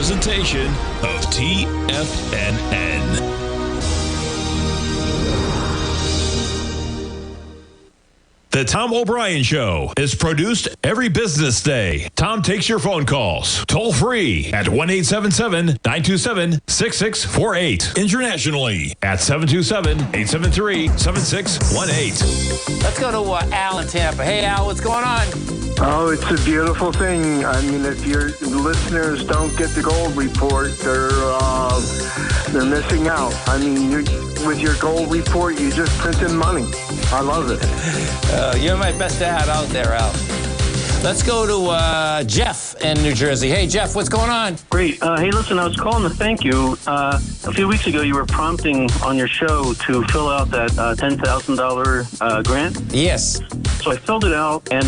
presentation of TFNN. The Tom O'Brien Show is produced every business day. Tom takes your phone calls toll free at 1-877-927-6648. Internationally at 727-873-7618. Let's go to Al in Tampa. Hey, Al, what's going on? Oh, it's a beautiful thing. I mean, if your listeners don't get the gold report, they're missing out. I mean, with your gold report, you just printing money. I love it. You're my best ad out there, Al. Let's go to Jeff in New Jersey. Hey, Jeff, what's going on? Great. Hey, listen, I was calling to thank you. A few weeks ago, you were prompting on your show to fill out that $10,000 grant. Yes. So I filled it out, and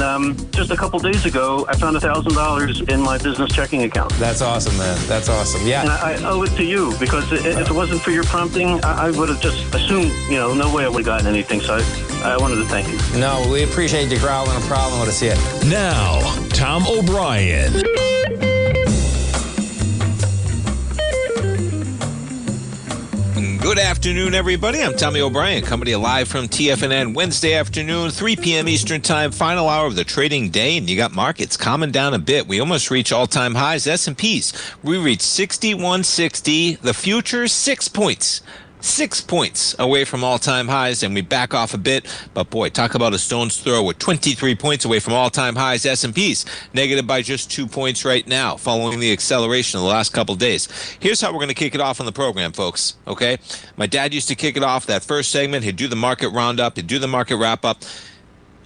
just a couple days ago, I found $1,000 in my business checking account. That's awesome, man. That's awesome. Yeah. And I owe it to you, because if it wasn't for your prompting, I would have just assumed, no way I would have gotten anything. So I wanted to thank you. No, we appreciate you growling a problem with us here. Now, Tom O'Brien. Good afternoon, everybody. I'm Tommy O'Brien, coming to you live from TFNN Wednesday afternoon, 3 p.m. Eastern Time, final hour of the trading day, and you got markets calming down a bit. We almost reach all-time highs. S&Ps, we reached 6160. The futures, 6 points. 6 points away from all-time highs, and we back off a bit. But boy, talk about a stone's throw. We're 23 points away from all-time highs. S&Ps negative by just 2 points right now, following the acceleration of the last couple days. Here's how we're going to kick it off on the program, folks. Okay, my dad used to kick it off that first segment. He'd do the market roundup. He'd do the market wrap-up.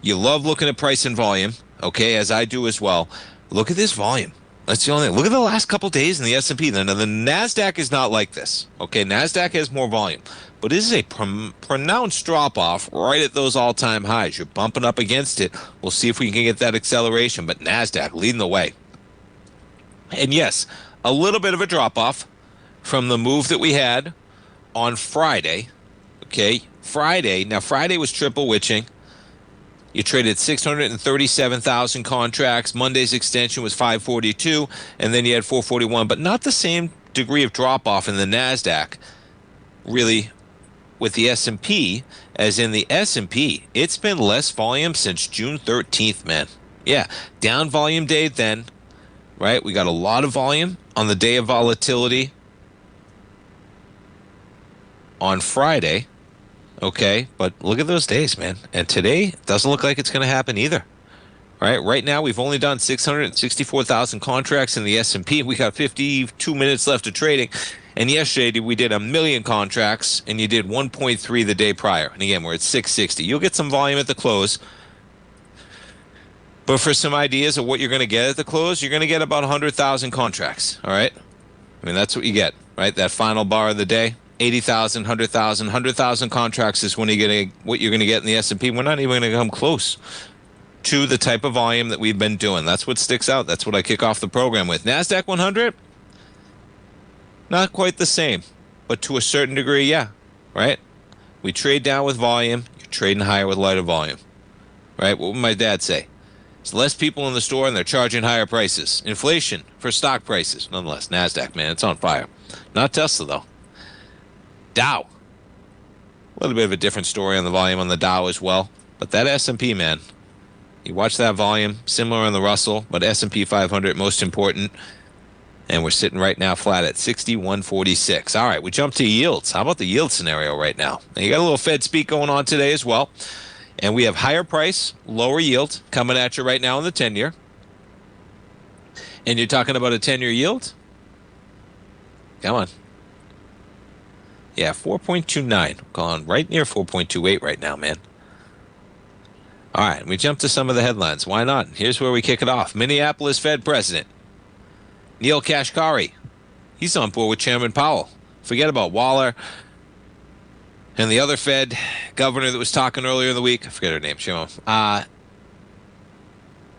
You love looking at price and volume, okay, as I do as well. Look at this volume. That's the only thing. Look at the last couple days in the S&P. Now, the NASDAQ is not like this. Okay, NASDAQ has more volume. But this is a pronounced drop-off right at those all-time highs. You're bumping up against it. We'll see if we can get that acceleration. But NASDAQ leading the way. And yes, a little bit of a drop-off from the move that we had on Friday. Okay, Friday. Now, Friday was triple witching. You traded 637,000 contracts. Monday's extension was 542, and then you had 441, but not the same degree of drop-off in the NASDAQ, really, with the S&P, as in the S&P. It's been less volume since June 13th, man. Yeah, down volume day then, right? We got a lot of volume on the day of volatility on Friday. Okay, but look at those days, man. And today doesn't look like it's going to happen either. Right now, we've only done 664,000 contracts in the S&P. We got 52 minutes left of trading. And yesterday, we did 1 million contracts, and you did 1.3 the day prior. And again, we're at 660. You'll get some volume at the close. But for some ideas of what you're going to get at the close, you're going to get about 100,000 contracts. All right? I mean, that's what you get, right? That final bar of the day. 80,000, 100,000, 100,000 contracts is what you're going to get in the S&P. We're not even going to come close to the type of volume that we've been doing. That's what sticks out. That's what I kick off the program with. NASDAQ 100, not quite the same, but to a certain degree, yeah, right? We trade down with volume. You're trading higher with lighter volume, right? What would my dad say? There's less people in the store and they're charging higher prices. Inflation for stock prices. Nonetheless, NASDAQ, man, it's on fire. Not Tesla, though. Dow. A little bit of a different story on the volume on the Dow as well. But that S&P, man, you watch that volume, similar on the Russell, but S&P 500 most important. And we're sitting right now flat at 61.46. All right, we jump to yields. How about the yield scenario right now? Now, you got a little Fed speak going on today as well. And we have higher price, lower yield coming at you right now in the 10-year. And you're talking about a 10-year yield? Come on. Yeah, 4.29. Gone right near 4.28 right now, man. All right, we jump to some of the headlines. Why not? Here's where we kick it off. Minneapolis Fed President Neil Kashkari. He's on board with Chairman Powell. Forget about Waller and the other Fed governor that was talking earlier in the week. I forget her name.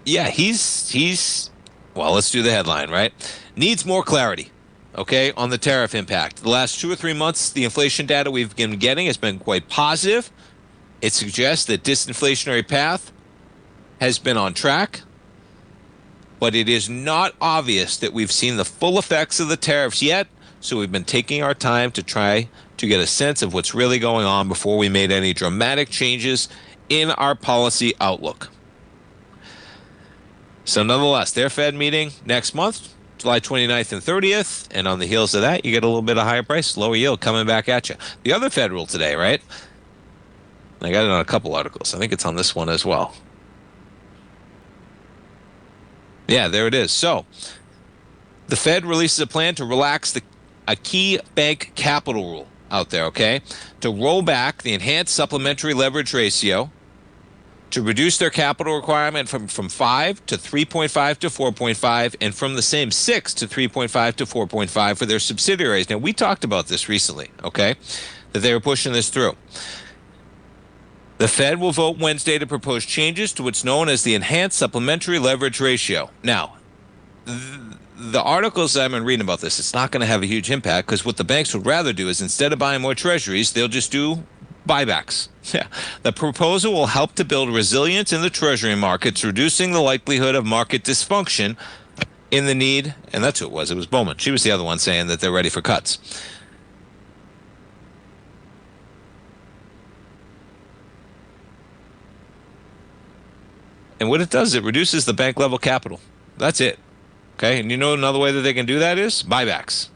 Yeah, he's well, let's do the headline, right? Needs more clarity. Okay, on the tariff impact. The last 2 or 3 months, the inflation data we've been getting has been quite positive. It suggests that disinflationary path has been on track. but it is not obvious that we've seen the full effects of the tariffs yet, so we've been taking our time to try to get a sense of what's really going on before we made any dramatic changes in our policy outlook. So nonetheless, their Fed meeting next month, July 29th and 30th, and on the heels of that, you get a little bit of higher price, lower yield coming back at you. The other Fed rule today, right? I got it on a couple articles. I think it's on this one as well. Yeah, there it is. So the Fed releases a plan to relax a key bank capital rule out there, okay? To roll back the enhanced supplementary leverage ratio, to reduce their capital requirement from 5 to 3.5 to 4.5, and from the same 6 to 3.5 to 4.5 for their subsidiaries. Now, we talked about this recently, okay, that they were pushing this through. The Fed will vote Wednesday to propose changes to what's known as the enhanced supplementary leverage ratio. Now, the articles I've been reading about this, it's not going to have a huge impact, because what the banks would rather do is, instead of buying more treasuries, they'll just do buybacks. Yeah. The proposal will help to build resilience in the treasury markets, reducing the likelihood of market dysfunction in the need, and that's who it was Bowman. She was the other one saying that they're ready for cuts. And what it does, it reduces the bank level capital. That's it. Okay, and you know another way that they can do that is buybacks.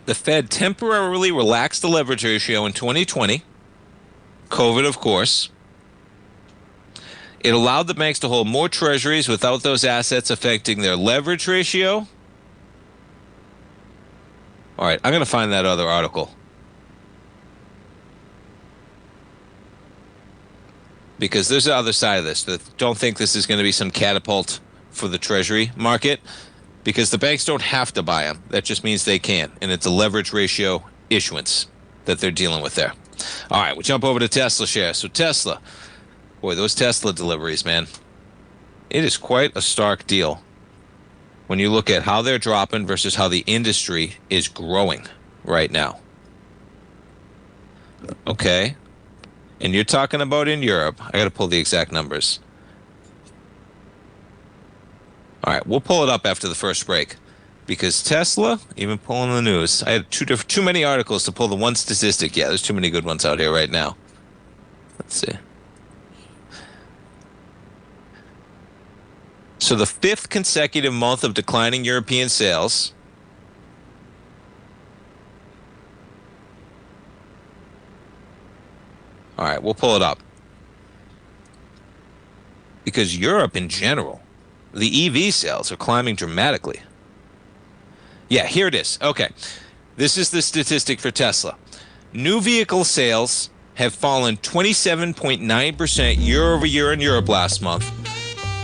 The Fed temporarily relaxed the leverage ratio in 2020. COVID, of course. It allowed the banks to hold more treasuries without those assets affecting their leverage ratio. All right, I'm going to find that other article, because there's the other side of this. That don't think this is going to be some catapult for the treasury market, because the banks don't have to buy them. That just means they can, and it's a leverage ratio issuance that they're dealing with there. All right, we'll jump over to Tesla shares. So Tesla, boy, those Tesla deliveries, man, it is quite a stark deal when you look at how they're dropping versus how the industry is growing right now. Okay. And you're talking about in Europe. I got to pull the exact numbers. All right, we'll pull it up after the first break, because Tesla, even pulling the news, I had too many articles to pull the one statistic. Yeah, there's too many good ones out here right now. Let's see. So the 5th consecutive month of declining European sales. All right, we'll pull it up. Because Europe in general, the EV sales are climbing dramatically. Yeah, here it is. Okay. This is the statistic for Tesla. New vehicle sales have fallen 27.9% year over year in Europe last month,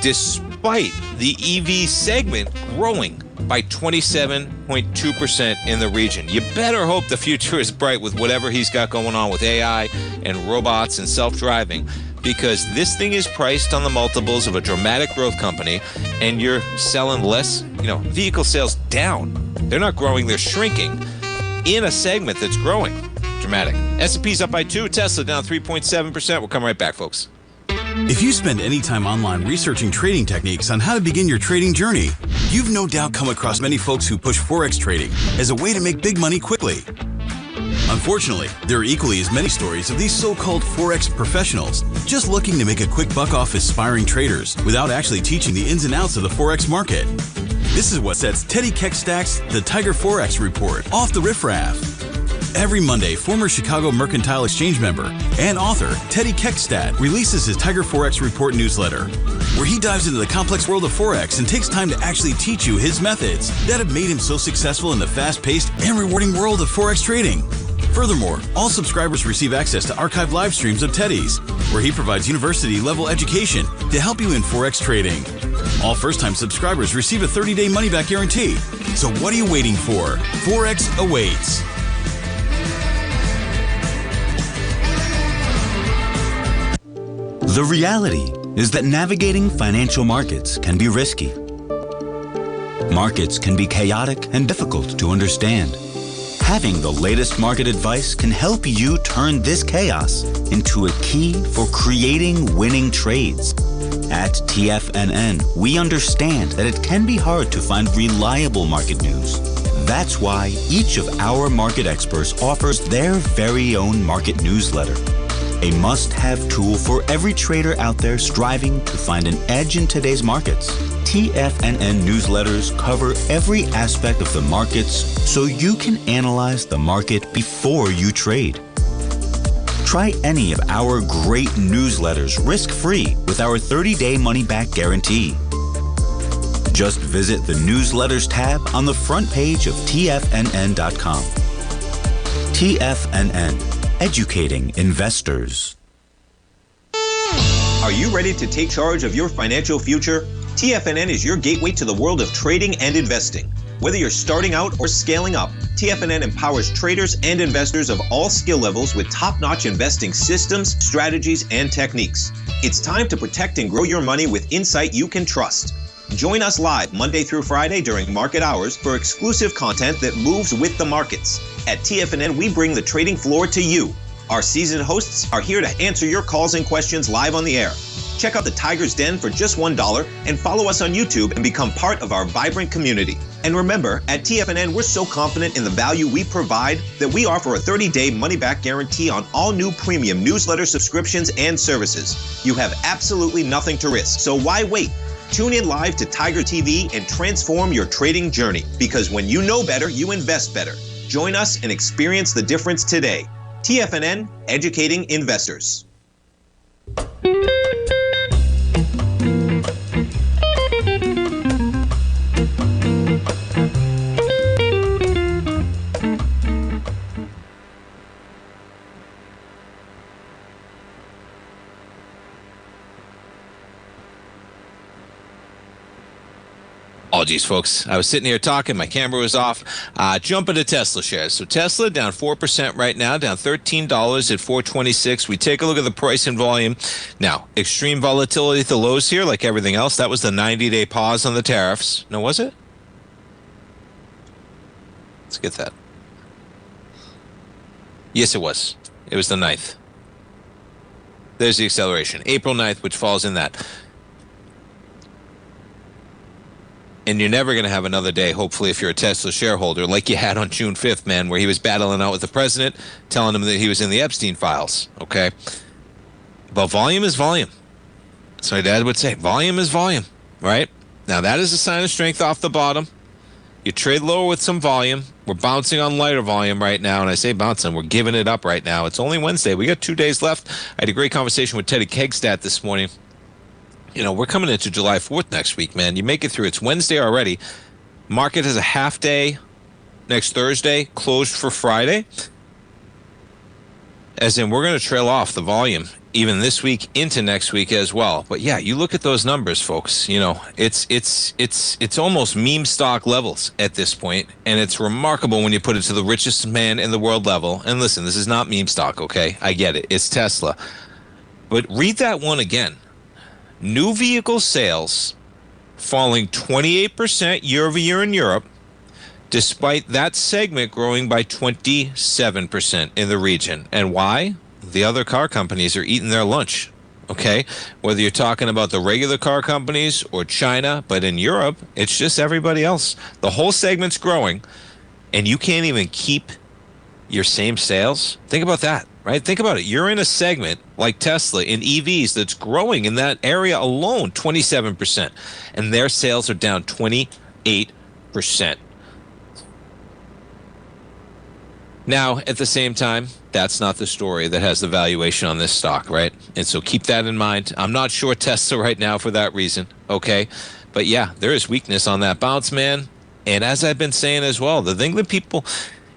despite the EV segment growing by 27.2% in the region. You better hope the future is bright with whatever he's got going on with AI and robots and self-driving, because this thing is priced on the multiples of a dramatic growth company, and you're selling less, vehicle sales down. They're not growing, they're shrinking in a segment that's growing. Dramatic. S&P's up by 2, Tesla down 3.7%. We'll come right back, folks. If you spend any time online researching trading techniques on how to begin your trading journey, you've no doubt come across many folks who push Forex trading as a way to make big money quickly. Unfortunately, there are equally as many stories of these so-called Forex professionals just looking to make a quick buck off aspiring traders without actually teaching the ins and outs of the Forex market. This is what sets Teddy Keckstad's The Tiger Forex Report off the riffraff. Every Monday, former Chicago Mercantile Exchange member and author Teddy Keckstad releases his Tiger Forex Report newsletter, where he dives into the complex world of Forex and takes time to actually teach you his methods that have made him so successful in the fast-paced and rewarding world of Forex trading. Furthermore, all subscribers receive access to archived live streams of Teddy's, where he provides university-level education to help you in Forex trading. All first-time subscribers receive a 30-day money-back guarantee. So what are you waiting for? Forex awaits. The reality is that navigating financial markets can be risky. Markets can be chaotic and difficult to understand. Having the latest market advice can help you turn this chaos into a key for creating winning trades. At TFNN, we understand that it can be hard to find reliable market news. That's why each of our market experts offers their very own market newsletter, a must-have tool for every trader out there striving to find an edge in today's markets. TFNN newsletters cover every aspect of the markets so you can analyze the market before you trade. Try any of our great newsletters risk-free with our 30-day money-back guarantee. Just visit the Newsletters tab on the front page of TFNN.com. TFNN, educating investors. Are you ready to take charge of your financial future? TFNN is your gateway to the world of trading and investing. Whether you're starting out or scaling up, TFNN empowers traders and investors of all skill levels with top-notch investing systems, strategies, and techniques. It's time to protect and grow your money with insight you can trust. Join us live Monday through Friday during market hours for exclusive content that moves with the markets. At TFNN, we bring the trading floor to you. Our seasoned hosts are here to answer your calls and questions live on the air. Check out the Tiger's Den for just $1 and follow us on YouTube and become part of our vibrant community. And remember, at TFNN, we're so confident in the value we provide that we offer a 30-day money-back guarantee on all new premium newsletter subscriptions and services. You have absolutely nothing to risk, so why wait? Tune in live to Tiger TV and transform your trading journey, because when you know better, you invest better. Join us and experience the difference today. TFNN, educating investors. Apologies, folks. I was sitting here talking. My camera was off. Jumping to Tesla shares. So Tesla down 4% right now, down $13 at $426. We take a look at the price and volume. Now, extreme volatility at the lows here, like everything else. That was the 90-day pause on the tariffs. No, was it? Let's get that. Yes, it was. It was the 9th. There's the acceleration. April 9th, which falls in that. And you're never going to have another day, hopefully, if you're a Tesla shareholder, like you had on June 5th, man, where he was battling out with the president, telling him that he was in the Epstein files, okay? But volume is volume. So my dad would say, volume is volume, right? Now, that is a sign of strength off the bottom. You trade lower with some volume. We're bouncing on lighter volume right now, and I say bouncing, we're giving it up right now. It's only Wednesday. We got 2 days left. I had a great conversation with Teddy Kegstad this morning. You know, we're coming into July 4th next week, man. You make it through. It's Wednesday already. Market has a half day next Thursday, closed for Friday. As in, we're going to trail off the volume even this week into next week as well. But yeah, you look at those numbers, folks. You know, it's almost meme stock levels at this point, and it's remarkable when you put it to the richest man in the world level. And listen, this is not meme stock, okay? I get it. It's Tesla. But read that one again. New vehicle sales falling 28% year over year in Europe, despite that segment growing by 27% in the region. And why? The other car companies are eating their lunch, okay? Whether you're talking about the regular car companies or China, but in Europe, it's just everybody else. The whole segment's growing, and you can't even keep your same sales. Think about that. Right? Think about it. You're in a segment like Tesla in EVs that's growing in that area alone 27%, and their sales are down 28%. Now, at the same time, that's not the story that has the valuation on this stock, right? And so keep that in mind. I'm not sure Tesla right now for that reason, okay? But yeah, there is weakness on that bounce, man. And as I've been saying as well, the thing that people...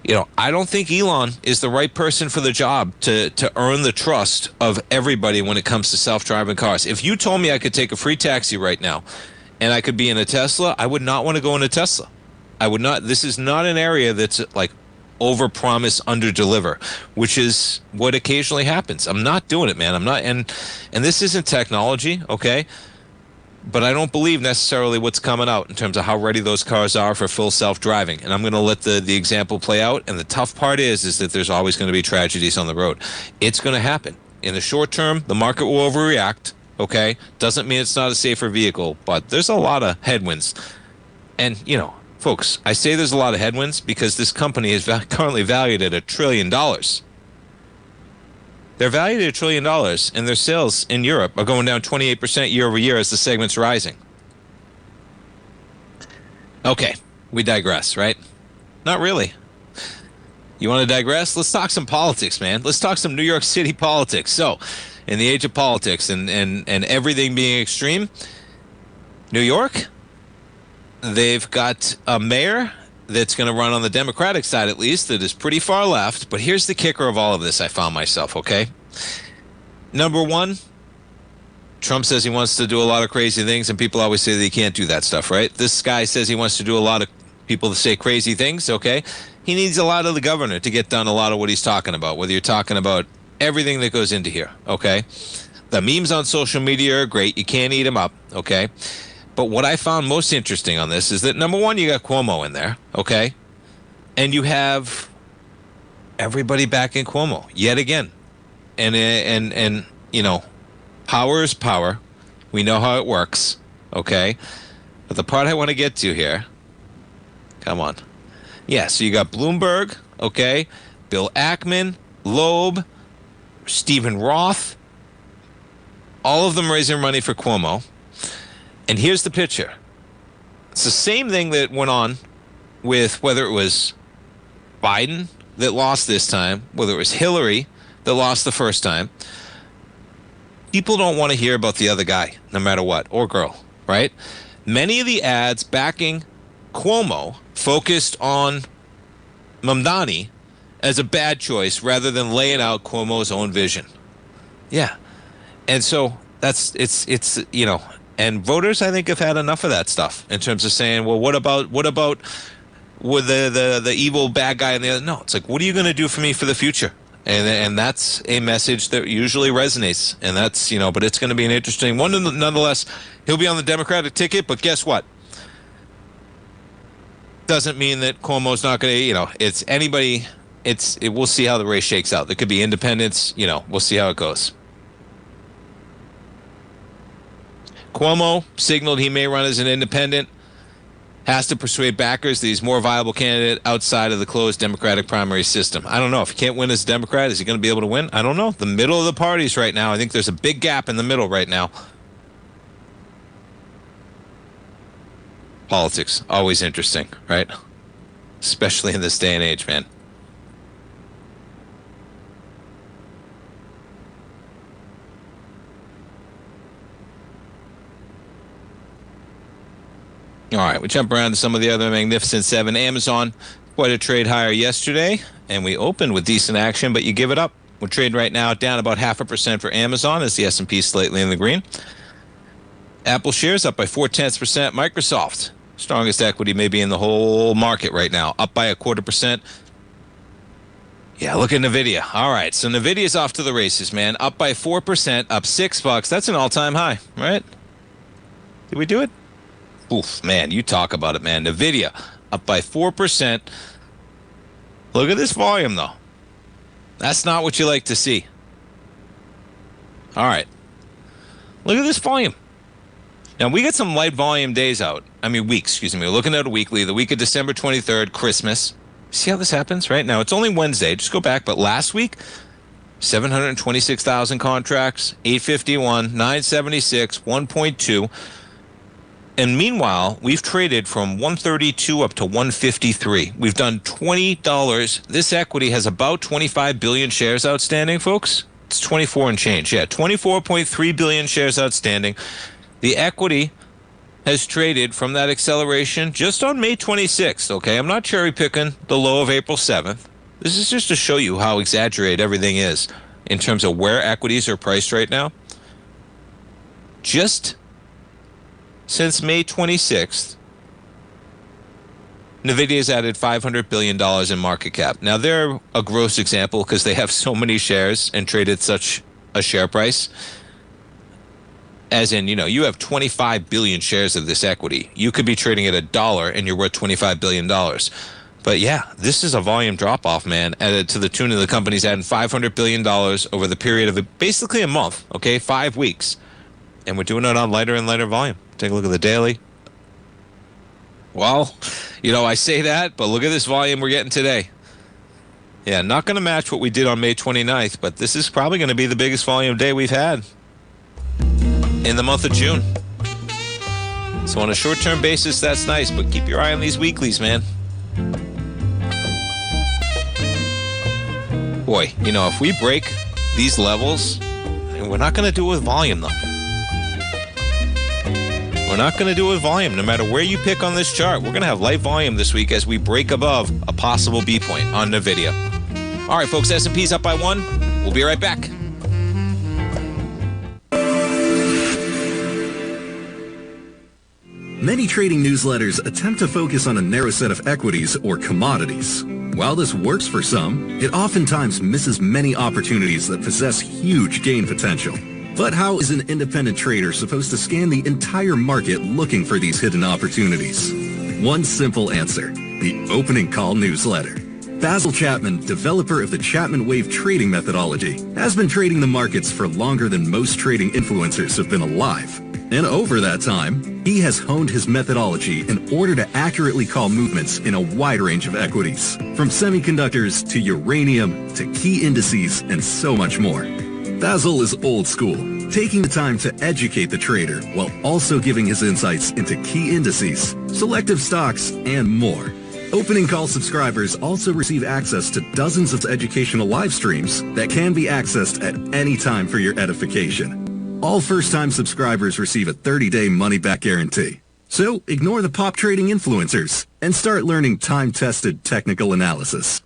You know, I don't think Elon is the right person for the job to earn the trust of everybody when it comes to self-driving cars. If you told me I could take a free taxi right now and I could be in a Tesla, I would not want to go in a Tesla. I would not. This is not an area that's like over-promise, under-deliver, which is what occasionally happens. I'm not doing it, man. I'm not. And this isn't technology, okay? But I don't believe necessarily what's coming out in terms of how ready those cars are for full self-driving. And I'm going to let the example play out. And the tough part is that there's always going to be tragedies on the road. It's going to happen. In the short term, the market will overreact, okay? Doesn't mean it's not a safer vehicle, but there's a lot of headwinds. And, you know, folks, I say there's a lot of headwinds because this company is currently valued at $1 trillion. They're valued at $1 trillion, and their sales in Europe are going down 28% year over year as the segment's rising. Okay, we digress, right? Not really. You want to digress? Let's talk some politics, man. Let's talk some New York City politics. So, in the age of politics and everything being extreme, New York, they've got a mayor that's going to run on the Democratic side, at least, that is pretty far left. But here's the kicker of all of this, I found myself, okay? Number one, Trump says he wants to do a lot of crazy things, and people always say that he can't do that stuff, right? This guy says he wants to do a lot of people to say crazy things, okay? He needs a lot of the governor to get done a lot of what he's talking about, whether you're talking about everything that goes into here, okay? The memes on social media are great. You can't eat them up, okay? But what I found most interesting on this is that, number one, you got Cuomo in there, okay? And you have everybody back in Cuomo, yet again. And you know, power is power. We know how it works, okay? But the part I want to get to here, come on. Yeah, so you got Bloomberg, okay? Bill Ackman, Loeb, Stephen Roth, all of them raising money for Cuomo. And here's the picture. It's the same thing that went on with whether it was Biden that lost this time, whether it was Hillary that lost the first time. People don't want to hear about the other guy, no matter what, or girl, right? Many of the ads backing Cuomo focused on Mamdani as a bad choice rather than laying out Cuomo's own vision. Yeah. And so it's you know, and voters, I think, have had enough of that stuff in terms of saying, well, what about with the evil bad guy and the other? No, it's like, what are you going to do for me for the future? And that's a message that usually resonates. And that's, you know, but it's going to be an interesting one. Nonetheless, he'll be on the Democratic ticket, but guess what? Doesn't mean that Cuomo's not going to, you know, it's anybody. We'll see how the race shakes out. There could be independents, you know, we'll see how it goes. Cuomo signaled he may run as an independent, has to persuade backers that he's more viable candidate outside of the closed Democratic primary system. I don't know. If he can't win as a Democrat, is he going to be able to win? I don't know. The middle of the parties right now, I think there's a big gap in the middle right now. Politics, always interesting, right? Especially in this day and age, man. All right, we jump around to some of the other Magnificent Seven. Amazon, quite a trade higher yesterday, and we opened with decent action, but you give it up. We're trading right now down about 0.5% for Amazon as the S&P slightly in the green. Apple shares up by 0.4%. Microsoft, strongest equity maybe in the whole market right now, up by 0.25%. Yeah, look at NVIDIA. All right, so NVIDIA's off to the races, man. Up by 4%, up $6. That's an all-time high, right? Did we do it? Oof, man, you talk about it, man. NVIDIA up by 4%. Look at this volume, though. That's not what you like to see. All right. Look at this volume. Now, we got some light volume days out. I mean, weeks, excuse me. We're looking at a weekly. The week of December 23rd, Christmas. See how this happens, right? Now, it's only Wednesday. Just go back. But last week, 726,000 contracts, 851, 976, 1.2. And meanwhile, we've traded from 132 up to 153. We've done $20. This equity has about 25 billion shares outstanding, folks. It's 24 and change. Yeah, 24.3 billion shares outstanding. The equity has traded from that acceleration just on May 26th, okay? I'm not cherry picking the low of April 7th. This is just to show you how exaggerated everything is in terms of where equities are priced right now. Just since May 26th, NVIDIA's added $500 billion in market cap. Now, they're a gross example because they have so many shares and traded such a share price. As in, you have 25 billion shares of this equity. You could be trading at $1 and you're worth $25 billion. But yeah, this is a volume drop-off, man, to the tune of the company's adding $500 billion over the period of basically a month, okay, 5 weeks. And we're doing it on lighter and lighter volume. Take a look at the daily. Well, I say that, but look at this volume we're getting today. Yeah, not going to match what we did on May 29th, but this is probably going to be the biggest volume day we've had in the month of June. So on a short-term basis, that's nice, but keep your eye on these weeklies, man. Boy, if we break these levels, we're not going to do it with volume, though. We're not going to do it with volume. No matter where you pick on this chart, we're going to have light volume this week as we break above a possible B point on NVIDIA. All right, folks, S&P's up by 1. We'll be right back. Many trading newsletters attempt to focus on a narrow set of equities or commodities. While this works for some, it oftentimes misses many opportunities that possess huge gain potential. But how is an independent trader supposed to scan the entire market looking for these hidden opportunities? One simple answer: the opening call newsletter. Basil Chapman, developer of the Chapman Wave trading methodology, has been trading the markets for longer than most trading influencers have been alive. And over that time, he has honed his methodology in order to accurately call movements in a wide range of equities, from semiconductors to uranium to key indices and so much more. Basil is old school, taking the time to educate the trader while also giving his insights into key indices, selective stocks, and more. Opening call subscribers also receive access to dozens of educational live streams that can be accessed at any time for your edification. All first-time subscribers receive a 30-day money-back guarantee. So ignore the pop trading influencers and start learning time-tested technical analysis.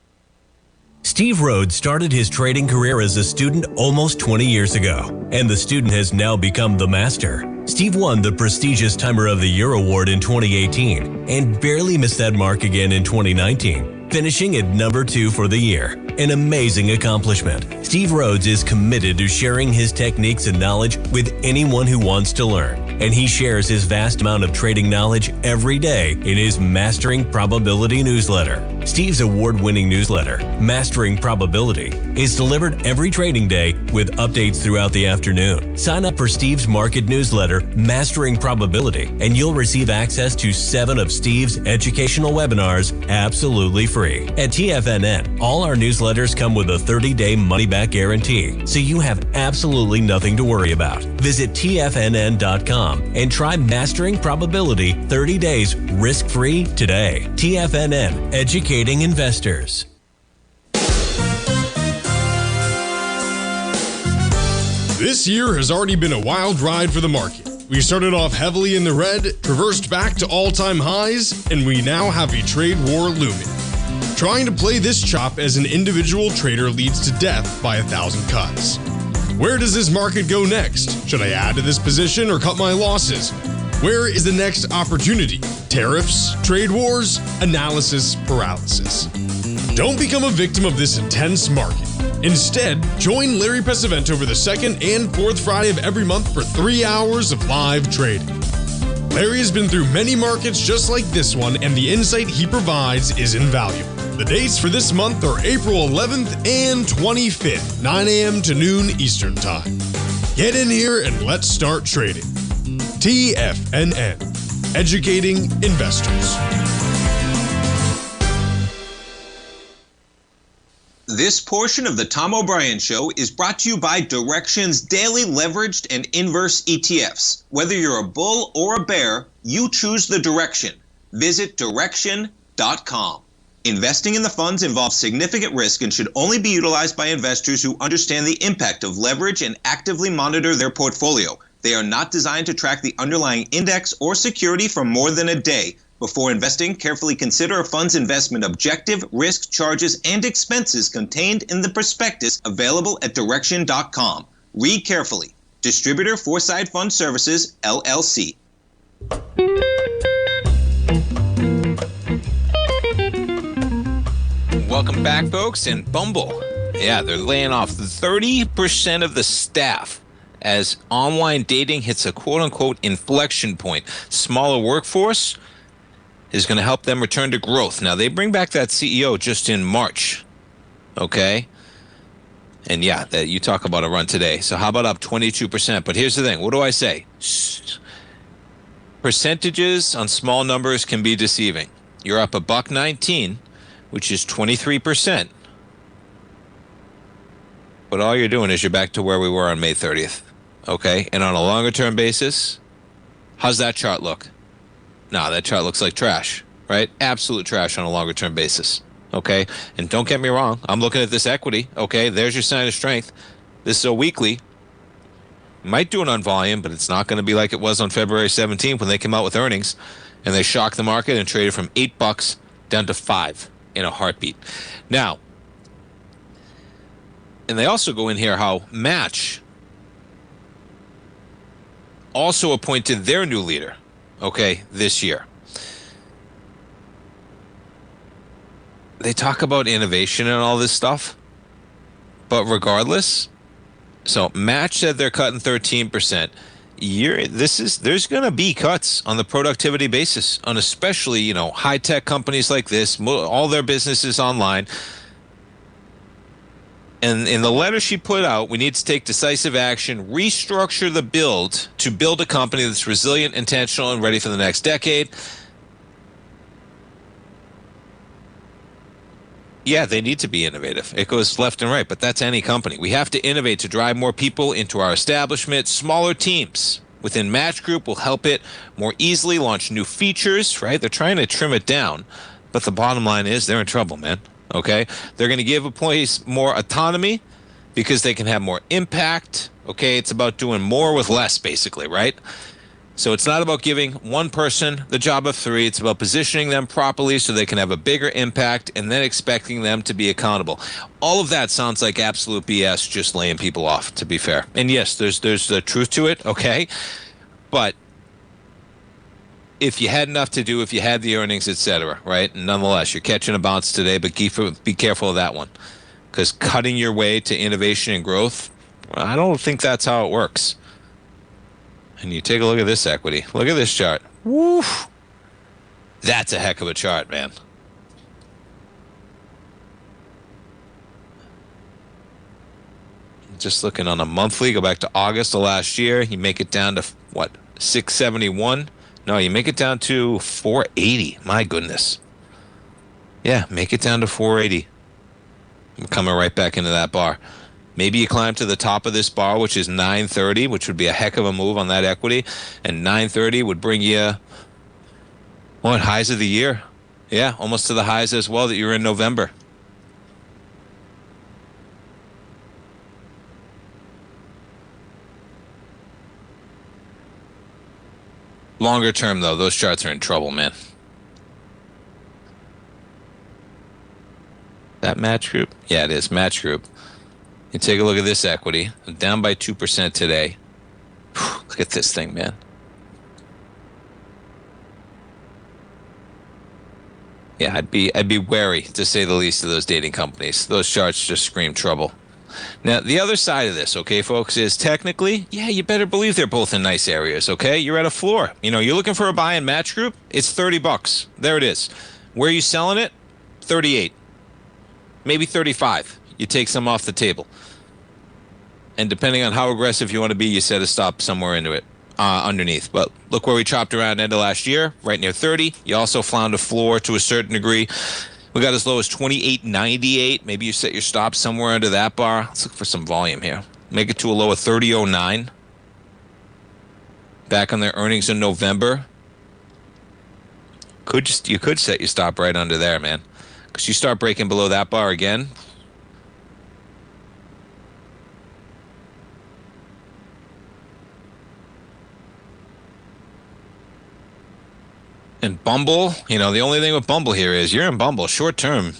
Steve Rhodes started his trading career as a student almost 20 years ago, and the student has now become the master. Steve won the prestigious Timer of the Year award in 2018 and barely missed that mark again in 2019, finishing at number 2 for the year. An amazing accomplishment. Steve Rhodes is committed to sharing his techniques and knowledge with anyone who wants to learn, and he shares his vast amount of trading knowledge every day in his Mastering Probability newsletter. Steve's award-winning newsletter, Mastering Probability, is delivered every trading day with updates throughout the afternoon. Sign up for Steve's market newsletter, Mastering Probability, and you'll receive access to 7 of Steve's educational webinars absolutely free. At TFNN, all our newsletters come with a 30-day money-back guarantee, so you have absolutely nothing to worry about. Visit TFNN.com and try Mastering Probability 30 days risk-free today. TFNN, educating investors. This year has already been a wild ride for the market. We started off heavily in the red, traversed back to all-time highs, and we now have a trade war looming. Trying to play this chop as an individual trader leads to death by 1,000 cuts. Where does this market go next? Should I add to this position or cut my losses? Where is the next opportunity? Tariffs, trade wars, analysis paralysis. Don't become a victim of this intense market. Instead, join Larry Pesavento over the 2nd and 4th Friday of every month for 3 hours of live trading. Larry has been through many markets just like this one, and the insight he provides is invaluable. The dates for this month are April 11th and 25th, 9 a.m. to noon Eastern Time. Get in here and let's start trading. TFNN, educating investors. This portion of the Tom O'Brien Show is brought to you by Direxion's daily leveraged and inverse ETFs. Whether you're a bull or a bear, you choose the direction. Visit Direxion.com. Investing in the funds involves significant risk and should only be utilized by investors who understand the impact of leverage and actively monitor their portfolio. They are not designed to track the underlying index or security for more than a day. Before investing, carefully consider a fund's investment objective, risk, charges, and expenses contained in the prospectus available at Direxion.com. Read carefully. Distributor Foresight Fund Services, LLC. Welcome back, folks. And Bumble, yeah, they're laying off 30% of the staff as online dating hits a quote-unquote inflection point. Smaller workforce is going to help them return to growth. Now, they bring back that CEO just in March, okay? And yeah, that you talk about a run today. So how about up 22%? But here's the thing. What do I say? Percentages on small numbers can be deceiving. You're up $1.19, which is 23%. But all you're doing is you're back to where we were on May 30th, okay? And on a longer-term basis, how's that chart look? Nah, that chart looks like trash, right? Absolute trash on a longer-term basis, okay? And don't get me wrong, I'm looking at this equity, okay? There's your sign of strength. This is a weekly. Might do it on volume, but it's not going to be like it was on February 17th when they came out with earnings and they shocked the market and traded from $8 down to $5 in a heartbeat. Now, and they also go in here how Match also appointed their new leader, okay, this year. They talk about innovation and all this stuff, but regardless, so Match said they're cutting 13%. There's going to be cuts on the productivity basis on especially, high-tech companies like this, all their businesses online. And in the letter she put out, we need to take decisive action, restructure the build to build a company that's resilient, intentional, and ready for the next decade. Yeah, they need to be innovative. It goes left and right, but that's any company. We have to innovate to drive more people into our establishment. Smaller teams within Match Group will help it more easily launch new features, right? They're trying to trim it down, but the bottom line is they're in trouble, man. Okay, they're going to give employees more autonomy because they can have more impact. Okay, it's about doing more with less, basically, right? So it's not about giving one person the job of three. It's about positioning them properly so they can have a bigger impact and then expecting them to be accountable. All of that sounds like absolute BS, just laying people off, to be fair. And yes, there's the truth to it, okay? But if you had enough to do, if you had the earnings, etc., right? And nonetheless, you're catching a bounce today, but be careful of that one. Because cutting your way to innovation and growth, I don't think that's how it works. And you take a look at this equity. Look at this chart. Woo! That's a heck of a chart, man. Just looking on a monthly, go back to August of last year, you make it down to, what, 671? No, you make it down to 480. My goodness. Yeah, make it down to 480. I'm coming right back into that bar. Maybe you climb to the top of this bar, which is 930, which would be a heck of a move on that equity. And 930 would bring you, what, highs of the year? Yeah, almost to the highs as well that you were in November. Longer term, though, those charts are in trouble, man. That Match Group? Yeah, it is. Match Group. You take a look at this equity. Down by 2% today. Whew, look at this thing, man. Yeah, I'd be wary, to say the least, of those dating companies. Those charts just scream trouble. Now, the other side of this, okay, folks, is technically, yeah, you better believe they're both in nice areas, okay? You're at a floor. You're looking for a buy in Match Group, it's $30. There it is. Where are you selling it? 38. Maybe 35. You take some off the table. And depending on how aggressive you want to be, you set a stop somewhere into it, underneath. But look where we chopped around end of last year, right near 30. You also found a floor to a certain degree. We got as low as 28.98. Maybe you set your stop somewhere under that bar. Let's look for some volume here. Make it to a low of 30.09. Back on their earnings in November. You could set your stop right under there, man. Because you start breaking below that bar again. And Bumble, the only thing with Bumble here is you're in Bumble short term.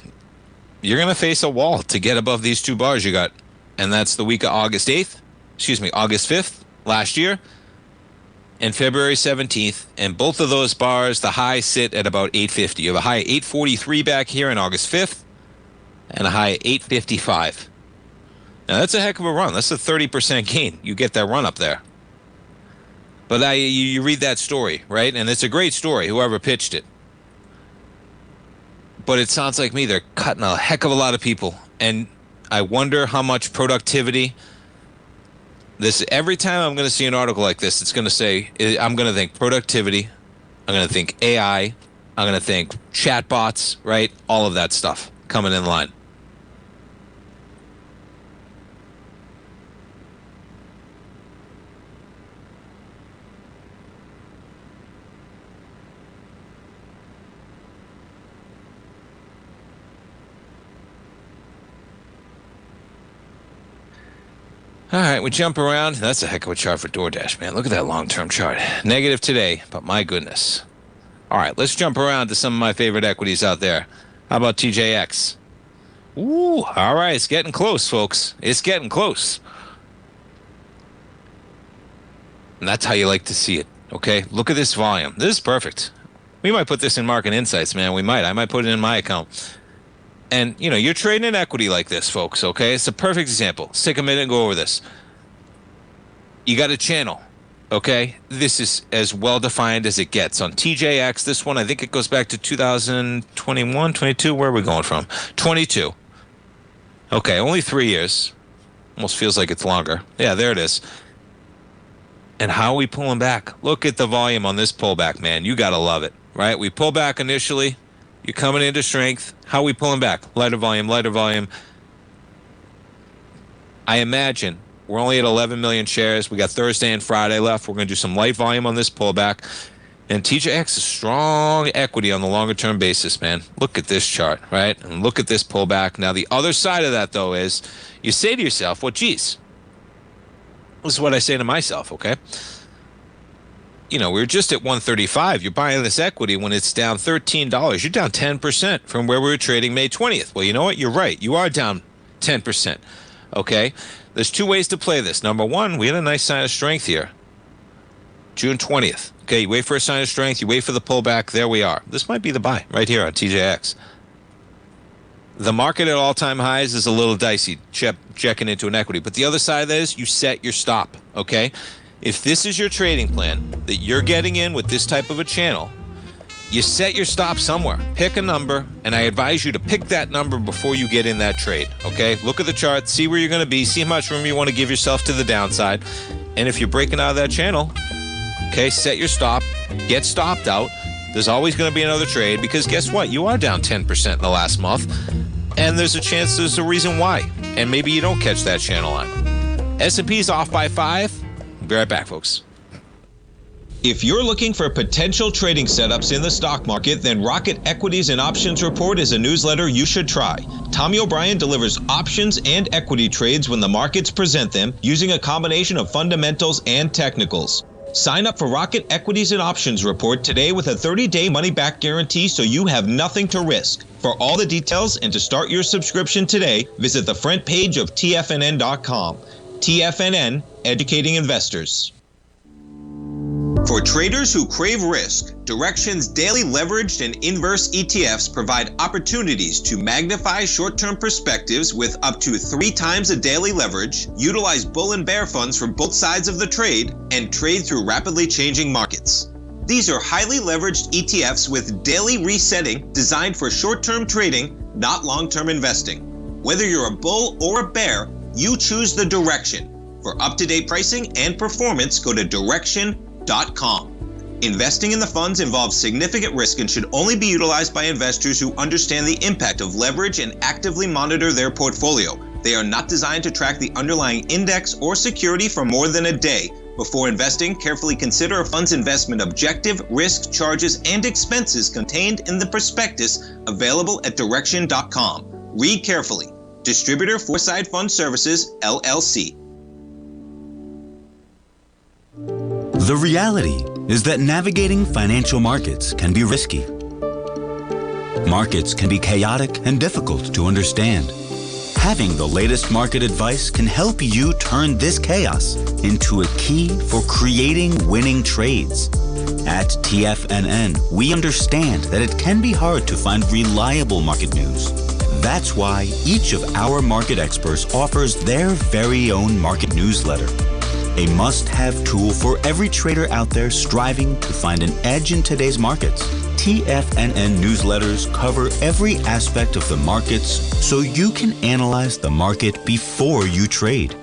You're going to face a wall to get above these two bars you got. And that's the week of August 5th last year and February 17th. And both of those bars, the highs sit at about 850. You have a high at 843 back here on August 5th and a high at 855. Now, that's a heck of a run. That's a 30% gain. You get that run up there. But you read that story, right? And it's a great story, whoever pitched it. But it sounds like me, they're cutting a heck of a lot of people. And I wonder how much productivity. Every time I'm going to see an article like this, it's going to say, I'm going to think productivity, I'm going to think AI, I'm going to think chatbots, right? All of that stuff coming in line. All right, we jump around. That's a heck of a chart for DoorDash, man. Look at that long-term chart. Negative today, but my goodness. All right, let's jump around to some of my favorite equities out there. How about TJX? Ooh, all right, it's getting close, folks. It's getting close. And that's how you like to see it, okay? Look at this volume. This is perfect. We might put this in Market Insights, man. We might. I might put it in my account. And, you know, you're trading in equity like this, folks, okay? It's a perfect example. Let's take a minute and go over this. You got a channel, okay? This is as well-defined as it gets. On TJX, this one, I think it goes back to 2021, 22. Where are we going from? 22. Okay, only 3 years. Almost feels like it's longer. Yeah, there it is. And how are we pulling back? Look at the volume on this pullback, man. You got to love it, right? We pull back initially. You're coming into strength. How are we pulling back? Lighter volume, lighter volume. I imagine we're only at 11 million shares. We got Thursday and Friday left. We're going to do some light volume on this pullback. And TJX is strong equity on the longer term basis, man. Look at this chart, right? And look at this pullback. Now, the other side of that, though, is you say to yourself, well, geez, this is what I say to myself, okay? You know, we're just at 135. You're buying this equity when it's down $13. You're down 10% from where we were trading May 20th. Well, you know what? You're right. You are down 10%. Okay? There's two ways to play this. Number one, we had a nice sign of strength here. June 20th. Okay, you wait for a sign of strength. You wait for the pullback. There we are. This might be the buy right here on TJX. The market at all-time highs is a little dicey, checking into an equity. But the other side of that is you set your stop, okay? If this is your trading plan that you're getting in with this type of a channel, you set your stop somewhere. Pick a number, and I advise you to pick that number before you get in that trade, okay? Look at the chart, see where you're going to be, see how much room you want to give yourself to the downside. And if you're breaking out of that channel, okay, set your stop, get stopped out. There's always going to be another trade because guess what? You are down 10% in the last month, and there's a chance there's a reason why. And maybe you don't catch that channel on. S&P's off by 5. Be right back, folks. If you're looking for potential trading setups in the stock market, then Rocket Equities and Options Report is a newsletter you should try. Tommy O'Brien delivers options and equity trades when the markets present them using a combination of fundamentals and technicals. Sign up for Rocket Equities and Options Report today with a 30-day money-back guarantee so you have nothing to risk. For all the details and to start your subscription today, visit the front page of TFNN.com. TFNN, educating investors. For traders who crave risk, Direxion's daily leveraged and inverse ETFs provide opportunities to magnify short-term perspectives with up to 3 times a daily leverage, utilize bull and bear funds from both sides of the trade, and trade through rapidly changing markets. These are highly leveraged ETFs with daily resetting designed for short-term trading, not long-term investing. Whether you're a bull or a bear, you choose the Direction. For up-to-date pricing and performance, go to Direction.com. Investing in the funds involves significant risk and should only be utilized by investors who understand the impact of leverage and actively monitor their portfolio. They are not designed to track the underlying index or security for more than a day. Before investing, carefully consider a fund's investment objective, risk, charges, and expenses contained in the prospectus available at Direction.com. Read carefully. Distributor Foreside Fund Services, LLC. The reality is that navigating financial markets can be risky. Markets can be chaotic and difficult to understand. Having the latest market advice can help you turn this chaos into a key for creating winning trades. At TFNN, we understand that it can be hard to find reliable market news. That's why each of our market experts offers their very own market newsletter. A must-have tool for every trader out there striving to find an edge in today's markets. TFNN newsletters cover every aspect of the markets so you can analyze the market before you trade.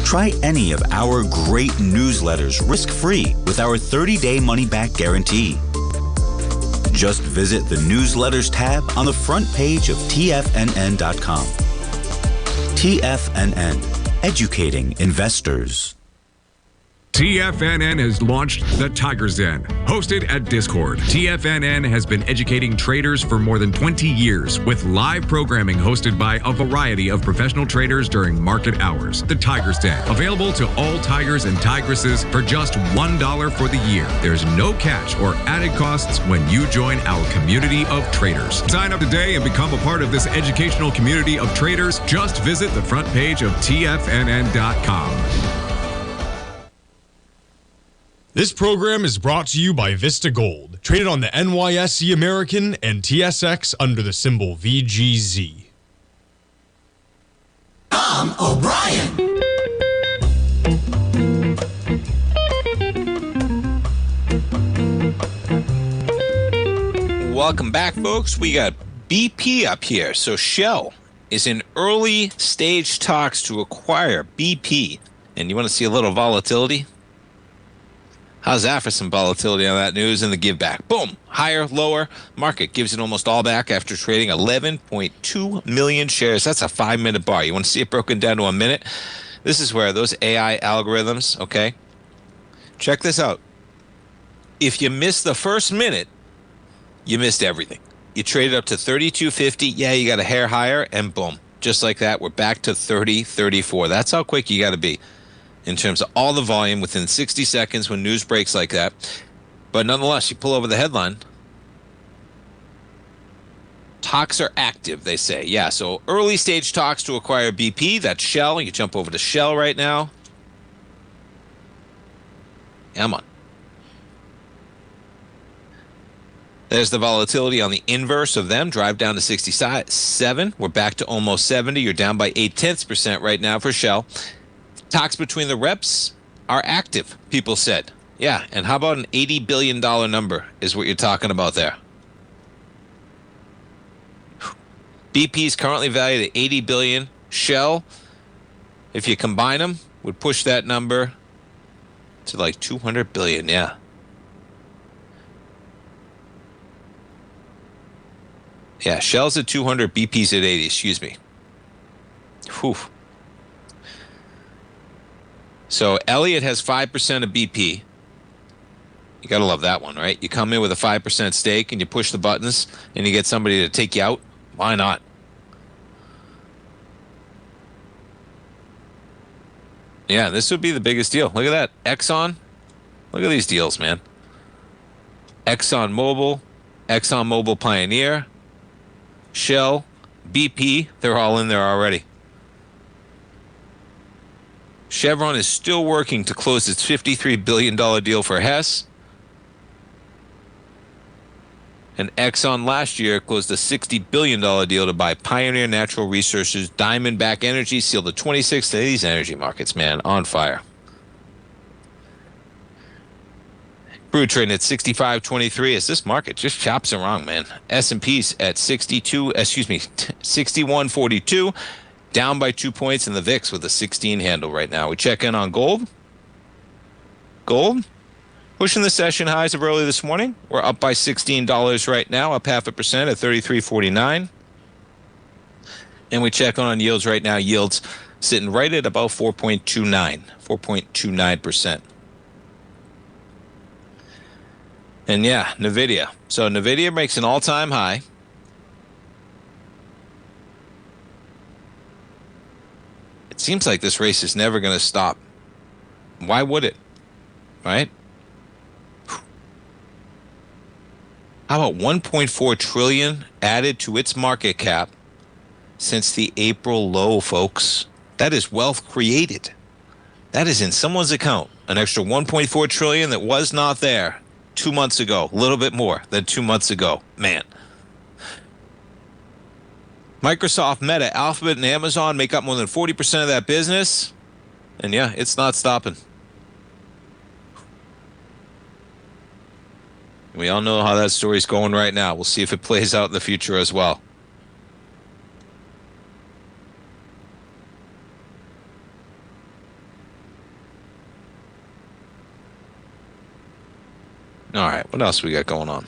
Try any of our great newsletters risk-free with our 30-day money-back guarantee. Just visit the Newsletters tab on the front page of TFNN.com. TFNN, educating investors. TFNN has launched the Tiger's Den. Hosted at Discord, TFNN has been educating traders for more than 20 years with live programming hosted by a variety of professional traders during market hours. The Tiger's Den, available to all tigers and tigresses for just $1 for the year. There's no catch or added costs when you join our community of traders. Sign up today and become a part of this educational community of traders. Just visit the front page of TFNN.com. This program is brought to you by Vista Gold, traded on the NYSE American and TSX under the symbol VGZ. Tom O'Brien. Welcome back, folks. We got BP up here. So Shell is in early stage talks to acquire BP. And you want to see a little volatility? How's that for some volatility on that news and the give back? Boom. Higher, lower. Market gives it almost all back after trading 11.2 million shares. That's a 5-minute bar. You want to see it broken down to a minute? This is where those AI algorithms, okay? Check this out. If you miss the first minute, you missed everything. You traded up to 32.50. Yeah, you got a hair higher, and boom. Just like that, we're back to 30.34. That's how quick you got to be in terms of all the volume within 60 seconds when news breaks like that. But nonetheless, you pull over the headline. Talks are active, they say. Yeah, so early stage talks to acquire BP. That's Shell. You jump over to Shell right now. Come on. There's the volatility on the inverse of them. Drive down to 67. We're back to almost 70. You're down by 0.8% right now for Shell. Talks between the reps are active, people said. Yeah, and how about an $80 billion number is what you're talking about there. BP is currently valued at $80 billion. Shell, if you combine them, would push that number to like $200 billion, yeah. Yeah, Shell's at 200, BP's at 80, excuse me. Whew. So Elliott has 5% of BP. You got to love that one, right? You come in with a 5% stake and you push the buttons and you get somebody to take you out. Why not? Yeah, this would be the biggest deal. Look at that. Exxon. Look at these deals, man. ExxonMobil, ExxonMobil Pioneer, Shell, BP. They're all in there already. Chevron is still working to close its $53 billion deal for Hess. And Exxon last year closed a $60 billion deal to buy Pioneer Natural Resources. Diamondback Energy sealed the 26th. These energy markets, man, on fire. Crude trading at 65.23 as this market just chops around, man. S&P's at 61.42. Down by 2 points in the VIX with a 16 handle right now. We check in on gold. Gold pushing the session highs of early this morning. We're up by $16 right now, up 0.5% at 33.49. And we check on yields right now. Yields sitting right at about 4.29%. And yeah, NVIDIA. So NVIDIA makes an all-time high. It seems like this race is never going to stop. Why would it? Right? How about 1.4 trillion added to its market cap since the April low, folks? That is wealth created. That is in someone's account. An extra 1.4 trillion that was not there 2 months ago. A little bit more than 2 months ago. Man. Microsoft, Meta, Alphabet, and Amazon make up more than 40% of that business. And yeah, it's not stopping. We all know how that story's going right now. We'll see if it plays out in the future as well. All right, what else we got going on?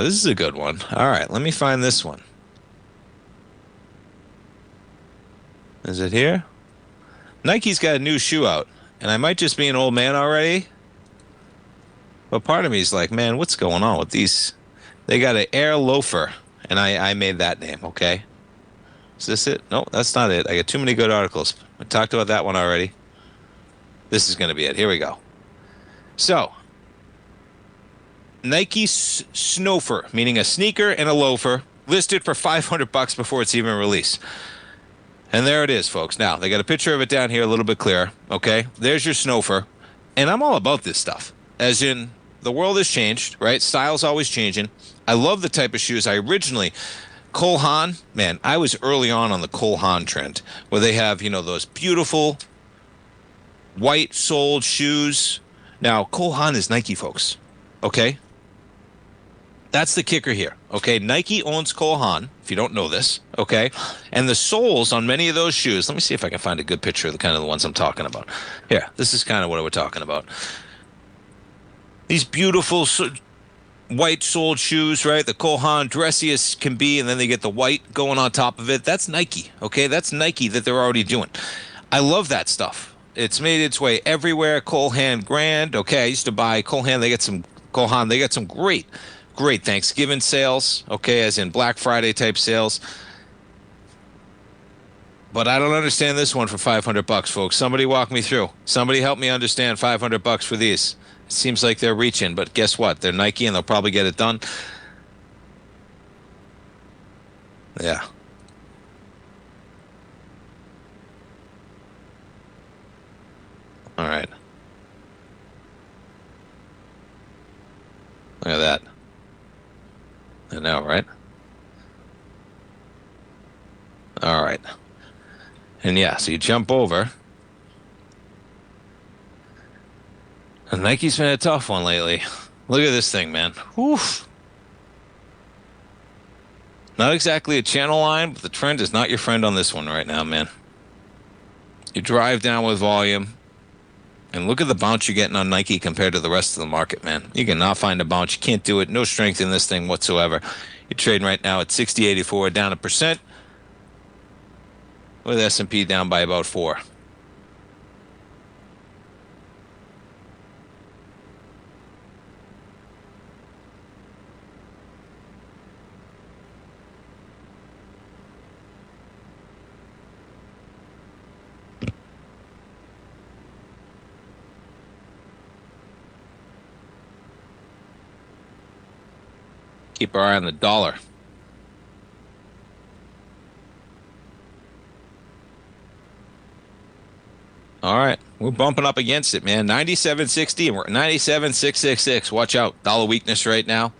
This is a good one. All right, let me find this one. Is it here? Nike's got a new shoe out, and I might just be an old man already, but part of me is like, man, what's going on with these? They got an Air Loafer, and I made that name, okay? Is this it? No, that's not it. I got too many good articles. I talked about that one already. This is going to be it. Here we go. So, Nike Snowfer, meaning a sneaker and a loafer, listed for $500 before it's even released. And there it is, folks. Now, they got a picture of it down here a little bit clearer, okay? There's your Snowfer. And I'm all about this stuff. As in, the world has changed, right? Style's always changing. I love the type of shoes. I originally, Cole Haan, man, I was early on the Cole Haan trend, where they have, those beautiful white-soled shoes. Now, Cole Haan is Nike, folks, okay? That's the kicker here, okay? Nike owns Cole Haan, if you don't know this, okay? And the soles on many of those shoes, let me see if I can find a good picture of the kind of the ones I'm talking about. Here, this is kind of what we're talking about. These beautiful white-soled shoes, right? The Cole Haan, dressy as can be, and then they get the white going on top of it. That's Nike, okay? That's Nike that they're already doing. I love that stuff. It's made its way everywhere. Cole Haan Grand, okay? I used to buy Cole Haan. They got some great Thanksgiving sales, okay, as in Black Friday type sales. But I don't understand this one for $500, folks. Somebody walk me through. Somebody help me understand $500 for these. It seems like they're reaching, but guess what? They're Nike and they'll probably get it done. Yeah. All right. Look at that. I know, right? All right. And yeah, so you jump over. And Nike's been a tough one lately. Look at this thing, man. Oof. Not exactly a channel line, but the trend is not your friend on this one right now, man. You drive down with volume. And look at the bounce you're getting on Nike compared to the rest of the market, man. You cannot find a bounce. You can't do it. No strength in this thing whatsoever. You're trading right now at 60.84, down 1%, with S&P down by about 4. Keep our eye on the dollar. All right, we're bumping up against it, man. 97.60 and we're at 97.666. Watch out, dollar weakness right now.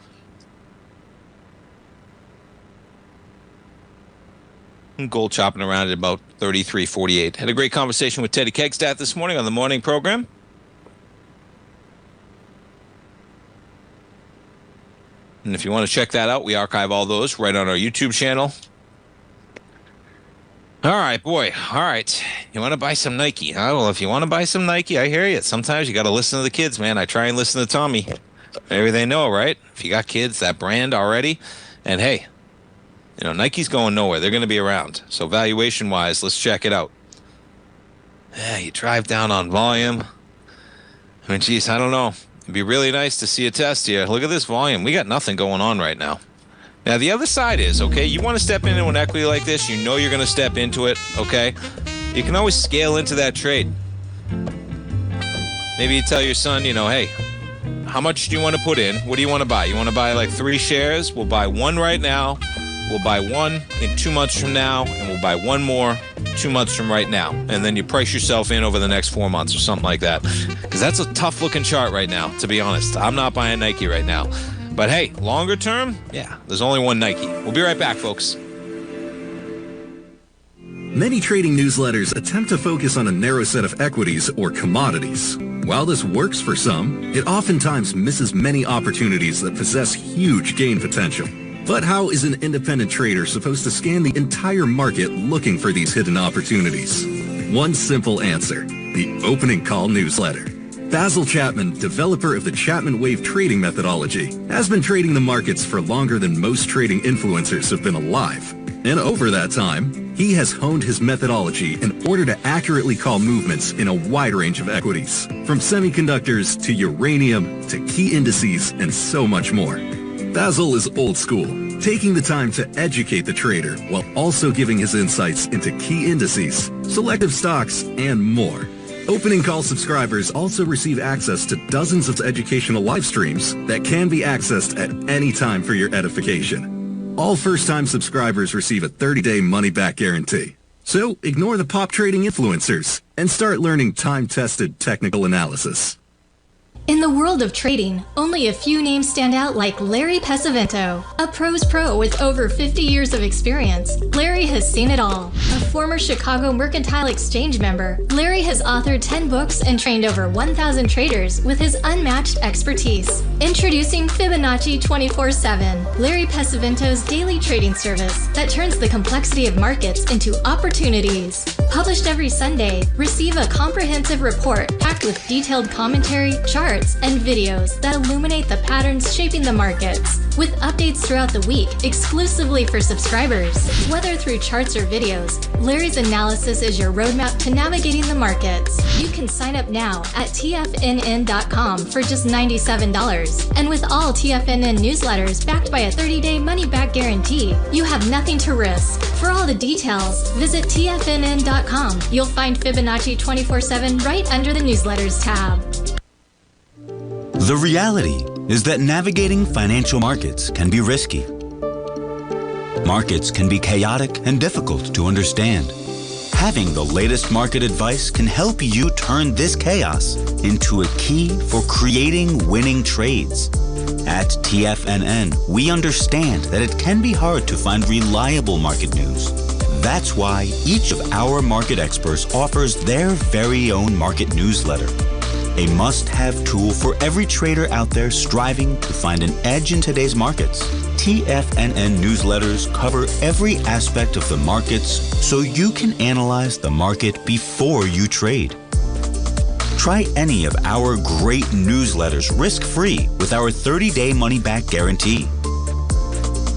And gold chopping around at about 33.48. Had a great conversation with Teddy Kegstad this morning on the morning program. And if you want to check that out, we archive all those right on our YouTube channel. All right, boy. All right. You want to buy some Nike? Huh? Well, if you want to buy some Nike, I hear you. Sometimes you got to listen to the kids, man. I try and listen to Tommy. Maybe they know, right? If you got kids, that brand already. And hey, Nike's going nowhere. They're going to be around. So valuation-wise, let's check it out. Yeah, you drive down on volume. I mean, geez, I don't know. It'd be really nice to see a test here. Look at this volume. We got nothing going on right now. Now, the other side is, okay, you want to step into an equity like this, you know you're going to step into it, okay? You can always scale into that trade. Maybe you tell your son, hey, how much do you want to put in? What do you want to buy? You want to buy like 3 shares? We'll buy 1 right now. We'll buy 1 in 2 months from now, and we'll buy 1 more 2 months from right now, and then you price yourself in over the next 4 months or something like that. Because that's a tough looking chart right now, to be honest. I'm not buying Nike right now. But hey, longer term, yeah, there's only one Nike. We'll be right back, folks. Many trading newsletters attempt to focus on a narrow set of equities or commodities. While this works for some, it oftentimes misses many opportunities that possess huge gain potential. But how is an independent trader supposed to scan the entire market looking for these hidden opportunities? One simple answer: the opening call newsletter. Basil Chapman, developer of the Chapman Wave trading methodology, has been trading the markets for longer than most trading influencers have been alive. And over that time, he has honed his methodology in order to accurately call movements in a wide range of equities, from semiconductors to uranium to key indices and so much more. Basil is old school, taking the time to educate the trader while also giving his insights into key indices, selective stocks, and more. Opening call subscribers also receive access to dozens of educational live streams that can be accessed at any time for your edification. All first-time subscribers receive a 30-day money-back guarantee. So ignore the pop trading influencers and start learning time-tested technical analysis. In the world of trading, only a few names stand out like Larry Pesavento, a pro's pro with over 50 years of experience. Larry has seen it all. A former Chicago Mercantile Exchange member, Larry has authored 10 books and trained over 1,000 traders with his unmatched expertise. Introducing Fibonacci 24/7, Larry Pesavento's daily trading service that turns the complexity of markets into opportunities. Published every Sunday, receive a comprehensive report packed with detailed commentary, charts, and videos that illuminate the patterns shaping the markets, with updates throughout the week exclusively for subscribers. Whether through charts or videos, Larry's analysis is your roadmap to navigating the markets. You can sign up now at TFNN.com for just $97. And with all TFNN newsletters backed by a 30-day money-back guarantee, you have nothing to risk. For all the details, visit TFNN.com. You'll find Fibonacci 24/7 right under the newsletters tab. The reality is that navigating financial markets can be risky. Markets can be chaotic and difficult to understand. Having the latest market advice can help you turn this chaos into a key for creating winning trades. At TFNN, we understand that it can be hard to find reliable market news. That's why each of our market experts offers their very own market newsletter. A must-have tool for every trader out there striving to find an edge in today's markets. TFNN newsletters cover every aspect of the markets so you can analyze the market before you trade. Try any of our great newsletters risk-free with our 30-day money-back guarantee.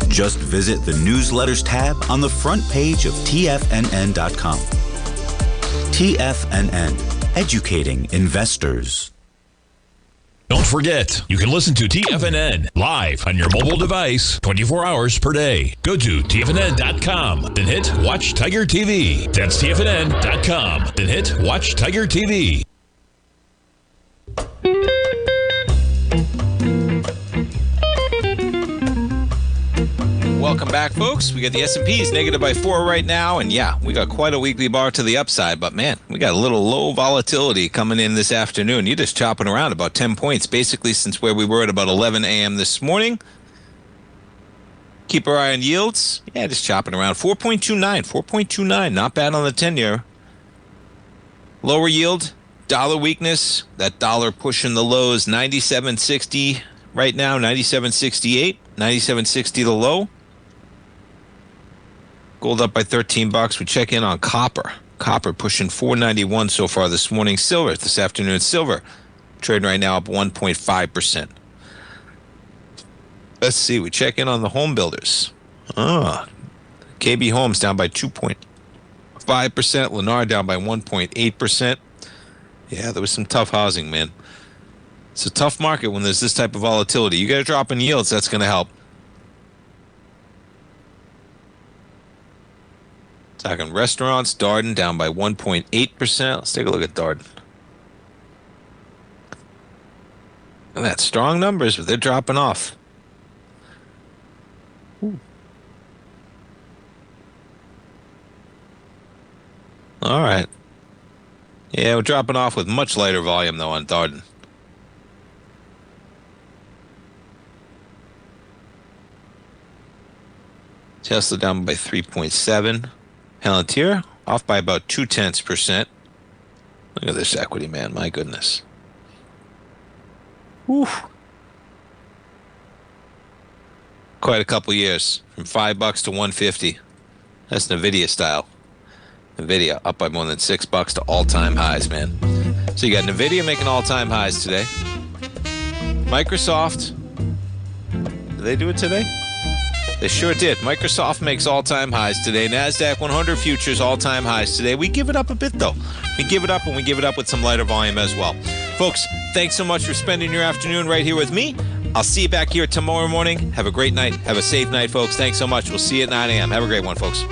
Just visit the newsletters tab on the front page of TFNN.com. TFNN. Educating investors. Don't forget, you can listen to TFNN live on your mobile device 24 hours per day. Go to TFNN.com, then hit Watch Tiger TV. That's TFNN.com, then hit Watch Tiger TV. Welcome back, folks. We got the S&P's negative by 4 right now, and yeah, we got quite a weekly bar to the upside, but man, we got a little low volatility coming in this afternoon. You're just chopping around about 10 points, basically since where we were at about 11 a.m. this morning. Keep our eye on yields. Yeah, just chopping around. 4.29, not bad on the 10-year. Lower yield, dollar weakness, that dollar pushing the lows, 97.60 right now, 97.68, 97.60 the low. Gold up by $13. We check in on copper. Copper pushing 491 so far this morning. Silver this afternoon. Silver trading right now up 1.5%. Let's see. We check in on the home builders. KB Homes down by 2.5%. Lennar down by 1.8%. Yeah, there was some tough housing, man. It's a tough market when there's this type of volatility. You got to drop in yields. That's going to help. Talking restaurants, Darden down by 1.8%. Let's take a look at Darden. And that's strong numbers, but they're dropping off. Ooh. All right. Yeah, we're dropping off with much lighter volume, though, on Darden. Tesla down by 3.7. Palantir off by about 0.2%. Look at this equity, man. My goodness. Whew. Quite a couple years. From $5 to $150. That's NVIDIA style. NVIDIA up by more than $6 to all-time highs, man. So you got NVIDIA making all-time highs today. Microsoft. Did they do it today? They sure did. Microsoft makes all-time highs today. NASDAQ 100 futures all-time highs today. We give it up a bit, though. We give it up, and we give it up with some lighter volume as well. Folks, thanks so much for spending your afternoon right here with me. I'll see you back here tomorrow morning. Have a great night. Have a safe night, folks. Thanks so much. We'll see you at 9 a.m. Have a great one, folks.